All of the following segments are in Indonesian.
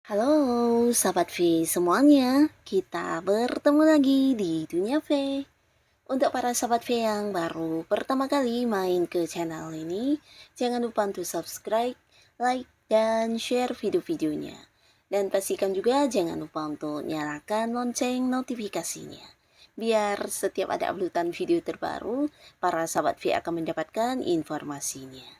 Halo, sahabat V semuanya. Kita bertemu lagi di Dunia V. Untuk para sahabat V yang baru pertama kali main ke channel ini, jangan lupa untuk subscribe, like, dan share video-videonya. Dan pastikan juga jangan lupa untuk nyalakan lonceng notifikasinya. Biar setiap ada uploadan video terbaru, para sahabat V akan mendapatkan informasinya.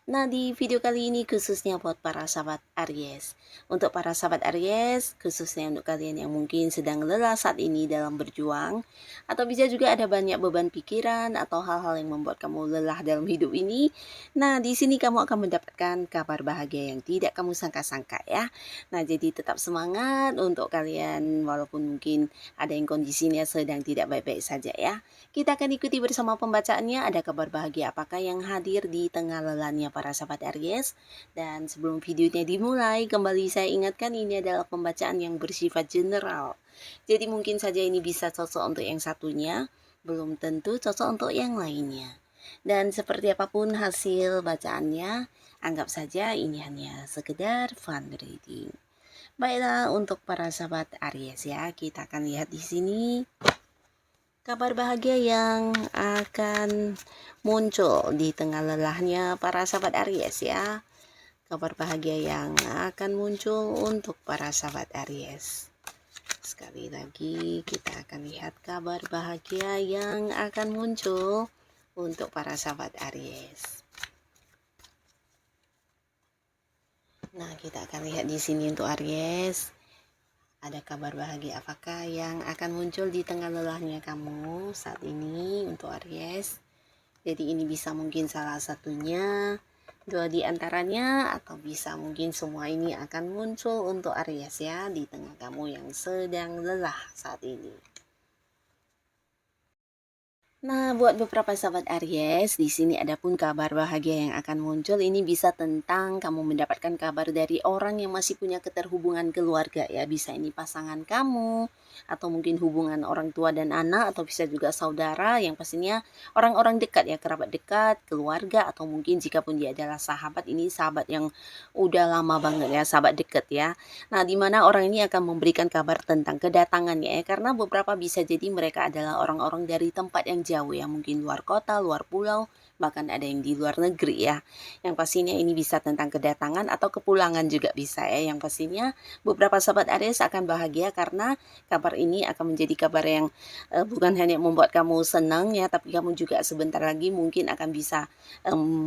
Nah, di video kali ini khususnya buat para sahabat Aries. Untuk para sahabat Aries, khususnya untuk kalian yang mungkin sedang lelah saat ini dalam berjuang, atau bisa juga ada banyak beban pikiran atau hal-hal yang membuat kamu lelah dalam hidup ini. Nah, di sini kamu akan mendapatkan kabar bahagia yang tidak kamu sangka-sangka ya. Nah, jadi tetap semangat untuk kalian walaupun mungkin ada yang kondisinya sedang tidak baik-baik saja ya. Kita akan ikuti bersama pembacaannya, ada kabar bahagia apakah yang hadir di tengah lelahnya para sahabat Aries. Dan sebelum videonya dimulai, kembali saya ingatkan ini adalah pembacaan yang bersifat general. Jadi mungkin saja ini bisa cocok untuk yang satunya, belum tentu cocok untuk yang lainnya. Dan seperti apapun hasil bacaannya, anggap saja ini hanya sekedar fun reading. Baiklah, untuk para sahabat Aries ya, kita akan lihat di sini kabar bahagia yang akan muncul di tengah lelahnya para sahabat Aries ya. Kabar bahagia yang akan muncul untuk para sahabat Aries. Sekali lagi kita akan lihat kabar bahagia yang akan muncul untuk para sahabat Aries. Nah, kita akan lihat di sini untuk Aries. Ada kabar bahagia apakah yang akan muncul di tengah lelahnya kamu saat ini untuk Aries? Jadi ini bisa mungkin salah satunya, dua di antaranya, atau bisa mungkin semua ini akan muncul untuk Aries ya di tengah kamu yang sedang lelah saat ini. Nah, buat beberapa sahabat Aries, di sini ada pun kabar bahagia yang akan muncul. Ini bisa tentang kamu mendapatkan kabar dari orang yang masih punya keterhubungan keluarga ya. Bisa ini pasangan kamu, atau mungkin hubungan orang tua dan anak, atau bisa juga saudara yang pastinya orang-orang dekat ya, kerabat dekat, keluarga, atau mungkin jika pun dia adalah sahabat, ini sahabat yang udah lama banget ya, sahabat dekat ya. Nah, di mana orang ini akan memberikan kabar tentang kedatangannya ya, karena beberapa bisa jadi mereka adalah orang-orang dari tempat yang jauh ya, mungkin luar kota, luar pulau, bahkan ada yang di luar negeri ya. Yang pastinya ini bisa tentang kedatangan atau kepulangan juga bisa ya. Yang pastinya beberapa sahabat Aries akan bahagia karena kabar ini akan menjadi kabar yang bukan hanya membuat kamu senang ya, tapi kamu juga sebentar lagi mungkin akan bisa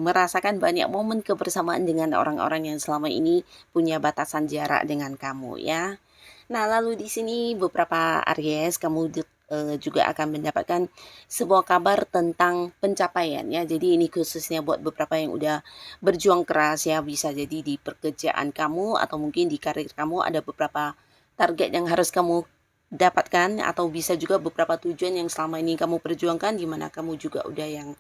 merasakan banyak momen kebersamaan dengan orang-orang yang selama ini punya batasan jarak dengan kamu ya. Nah, lalu di sini beberapa Aries kamu juga akan mendapatkan sebuah kabar tentang pencapaian ya. Jadi ini khususnya buat beberapa yang udah berjuang keras ya, bisa jadi di pekerjaan kamu atau mungkin di karir kamu ada beberapa target yang harus kamu dapatkan, atau bisa juga beberapa tujuan yang selama ini kamu perjuangkan di mana kamu juga udah yang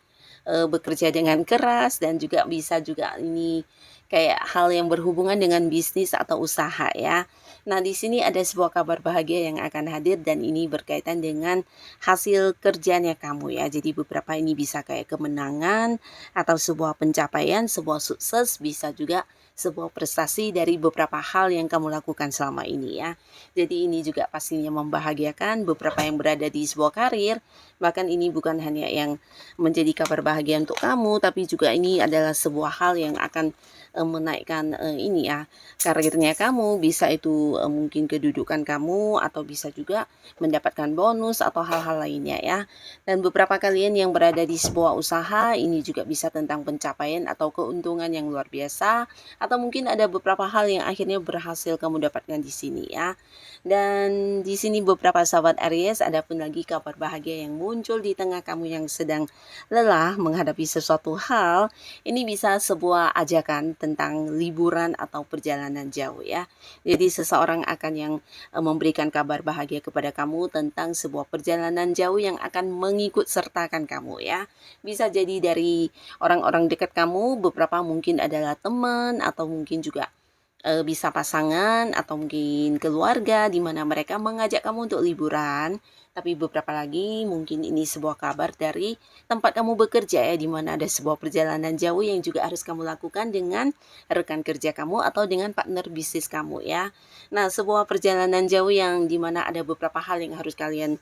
bekerja dengan keras, dan juga bisa juga ini kayak hal yang berhubungan dengan bisnis atau usaha ya. Nah, di sini ada sebuah kabar bahagia yang akan hadir dan ini berkaitan dengan hasil kerjanya kamu ya. Jadi beberapa ini bisa kayak kemenangan atau sebuah pencapaian, sebuah sukses, bisa juga sebuah prestasi dari beberapa hal yang kamu lakukan selama ini ya. Jadi ini juga pastinya membahagiakan beberapa yang berada di sebuah karir. Bahkan ini bukan hanya yang menjadi kabar bahagia untuk kamu, tapi juga ini adalah sebuah hal yang akan menaikkan ini ya, karirnya kamu, bisa itu mungkin kedudukan kamu, atau bisa juga mendapatkan bonus atau hal-hal lainnya ya. Dan beberapa kalian yang berada di sebuah usaha, ini juga bisa tentang pencapaian atau keuntungan yang luar biasa, atau mungkin ada beberapa hal yang akhirnya berhasil kamu dapatkan di sini ya. Dan di sini beberapa sahabat Aries, ada pun lagi kabar bahagia yang muncul di tengah kamu yang sedang lelah menghadapi sesuatu hal. Ini bisa sebuah ajakan tentang liburan atau perjalanan jauh ya. Jadi seseorang akan yang memberikan kabar bahagia kepada kamu tentang sebuah perjalanan jauh yang akan mengikut sertakan kamu ya. Bisa jadi dari orang-orang dekat kamu, beberapa mungkin adalah teman atau mungkin juga bisa pasangan atau mungkin keluarga di mana mereka mengajak kamu untuk liburan. Tapi beberapa lagi mungkin ini sebuah kabar dari tempat kamu bekerja ya, di mana ada sebuah perjalanan jauh yang juga harus kamu lakukan dengan rekan kerja kamu atau dengan partner bisnis kamu ya. Nah, sebuah perjalanan jauh yang di mana ada beberapa hal yang harus kalian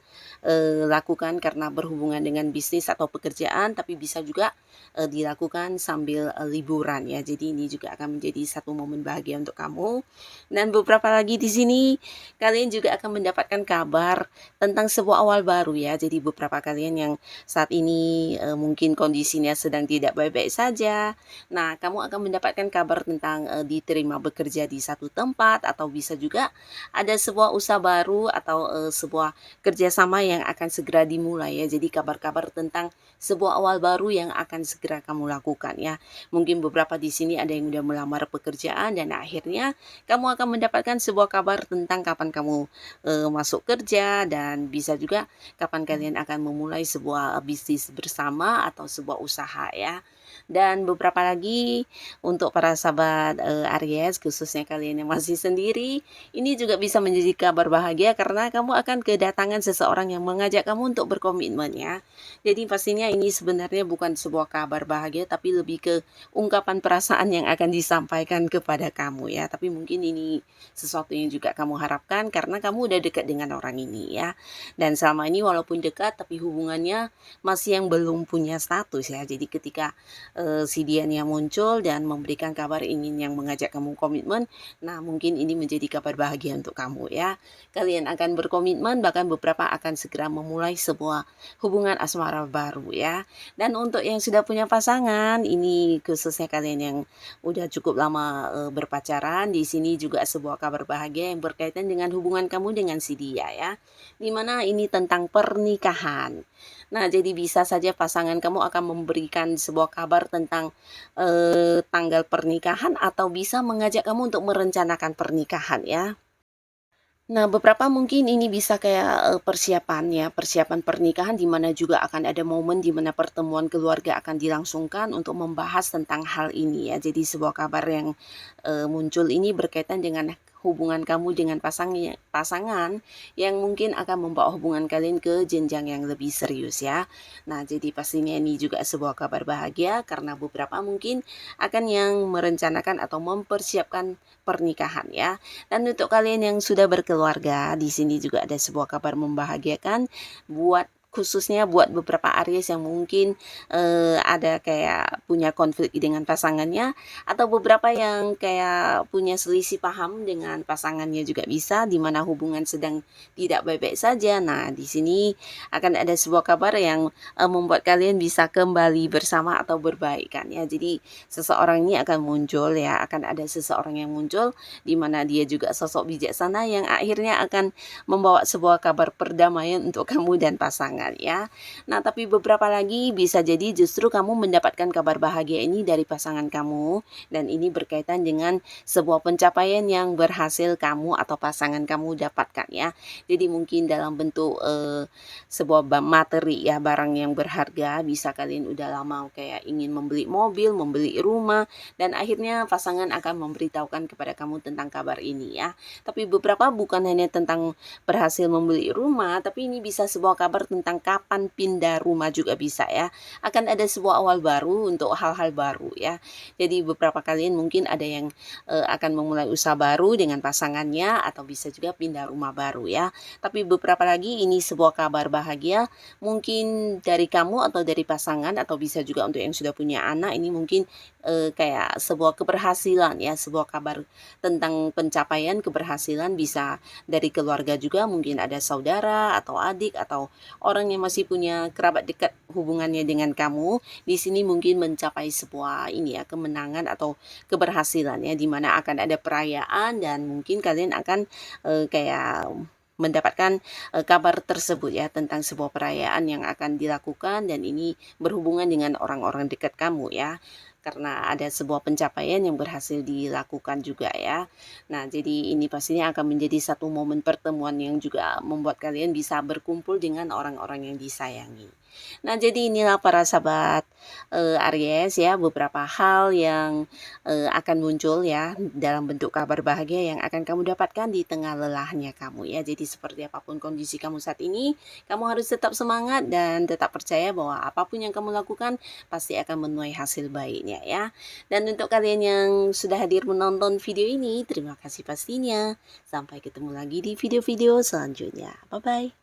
lakukan karena berhubungan dengan bisnis atau pekerjaan, tapi bisa juga dilakukan sambil liburan ya. Jadi ini juga akan menjadi satu momen bahagia untuk kamu. Dan beberapa lagi di sini kalian juga akan mendapatkan kabar tentang sebuah awal baru ya. Jadi beberapa kalian yang saat ini mungkin kondisinya sedang tidak baik-baik saja. Nah, kamu akan mendapatkan kabar tentang diterima bekerja di satu tempat, atau bisa juga ada sebuah usaha baru atau sebuah kerjasama yang akan segera dimulai ya. Jadi kabar-kabar tentang sebuah awal baru yang akan segera kamu lakukan ya. Mungkin beberapa di sini ada yang udah melamar pekerjaan dan akhirnya kamu akan mendapatkan sebuah kabar tentang kapan kamu masuk kerja, dan bisa juga kapan kalian akan memulai sebuah bisnis bersama atau sebuah usaha ya. Dan beberapa lagi untuk para sahabat Aries, khususnya kalian yang masih sendiri, ini juga bisa menjadi kabar bahagia karena kamu akan kedatangan seseorang yang mengajak kamu untuk berkomitmen ya. Jadi pastinya ini sebenarnya bukan sebuah kabar bahagia, tapi lebih ke ungkapan perasaan yang akan disampaikan kepada kamu ya. Tapi mungkin ini sesuatu yang juga kamu harapkan karena kamu udah dekat dengan orang ini ya. Dan selama ini walaupun dekat, tapi hubungannya masih yang belum punya status ya. Jadi ketika si dianya muncul dan memberikan kabar ingin yang mengajak kamu komitmen, nah mungkin ini menjadi kabar bahagia untuk kamu ya. Kalian akan berkomitmen, bahkan beberapa akan segera memulai sebuah hubungan asmara baru ya. Dan untuk yang sudah punya pasangan, ini khususnya kalian yang udah cukup lama berpacaran, di sini juga sebuah kabar bahagia yang berkaitan dengan hubungan kamu dengan si dia ya. Dimana ini tentang pernikahan. Nah, jadi bisa saja pasangan kamu akan memberikan sebuah kabar tentang tanggal pernikahan, atau bisa mengajak kamu untuk merencanakan pernikahan ya. Nah, beberapa mungkin ini bisa kayak persiapan ya, persiapan pernikahan di mana juga akan ada momen di mana pertemuan keluarga akan dilangsungkan untuk membahas tentang hal ini ya. Jadi sebuah kabar yang muncul ini berkaitan dengan hubungan kamu dengan pasangan yang mungkin akan membawa hubungan kalian ke jenjang yang lebih serius ya. Nah, jadi pastinya ini juga sebuah kabar bahagia karena beberapa mungkin akan yang merencanakan atau mempersiapkan pernikahan ya. Dan untuk kalian yang sudah berkeluarga, di sini juga ada sebuah kabar membahagiakan buat khususnya buat beberapa Aries yang mungkin ada kayak punya konflik dengan pasangannya, atau beberapa yang kayak punya selisih paham dengan pasangannya juga bisa, di mana hubungan sedang tidak baik-baik saja. Nah, di sini akan ada sebuah kabar yang membuat kalian bisa kembali bersama atau berbaikan ya. Jadi seseorang ini akan muncul ya, akan ada seseorang yang muncul di mana dia juga sosok bijaksana yang akhirnya akan membawa sebuah kabar perdamaian untuk kamu dan pasangan ya. Nah, tapi beberapa lagi bisa jadi justru kamu mendapatkan kabar bahagia ini dari pasangan kamu, dan ini berkaitan dengan sebuah pencapaian yang berhasil kamu atau pasangan kamu dapatkan ya. Jadi mungkin dalam bentuk sebuah materi ya, barang yang berharga, bisa kalian udah lama kayak ingin membeli mobil, membeli rumah, dan akhirnya pasangan akan memberitahukan kepada kamu tentang kabar ini ya. Tapi beberapa bukan hanya tentang berhasil membeli rumah, tapi ini bisa sebuah kabar tentang kapan pindah rumah juga bisa ya. Akan ada sebuah awal baru untuk hal-hal baru ya. Jadi beberapa kalian mungkin ada yang akan memulai usaha baru dengan pasangannya, atau bisa juga pindah rumah baru ya. Tapi beberapa lagi ini sebuah kabar bahagia mungkin dari kamu atau dari pasangan, atau bisa juga untuk yang sudah punya anak, ini mungkin kayak sebuah keberhasilan ya, sebuah kabar tentang pencapaian keberhasilan bisa dari keluarga juga, mungkin ada saudara atau adik atau orang yang masih punya kerabat dekat hubungannya dengan kamu. Di sini mungkin mencapai sebuah ini ya, kemenangan atau keberhasilan ya, di mana akan ada perayaan dan mungkin kalian akan, kayak mendapatkan, kabar tersebut ya, tentang sebuah perayaan yang akan dilakukan dan ini berhubungan dengan orang-orang dekat kamu ya, karena ada sebuah pencapaian yang berhasil dilakukan juga ya. Nah, jadi ini pastinya akan menjadi satu momen pertemuan yang juga membuat kalian bisa berkumpul dengan orang-orang yang disayangi. Nah, jadi inilah para sahabat, Aries ya, beberapa hal yang, akan muncul ya dalam bentuk kabar bahagia yang akan kamu dapatkan di tengah lelahnya kamu ya. Jadi seperti apapun kondisi kamu saat ini, kamu harus tetap semangat dan tetap percaya bahwa apapun yang kamu lakukan pasti akan menuai hasil baiknya ya. Dan untuk kalian yang sudah hadir menonton video ini, terima kasih pastinya. Sampai ketemu lagi di video-video selanjutnya. Bye-bye.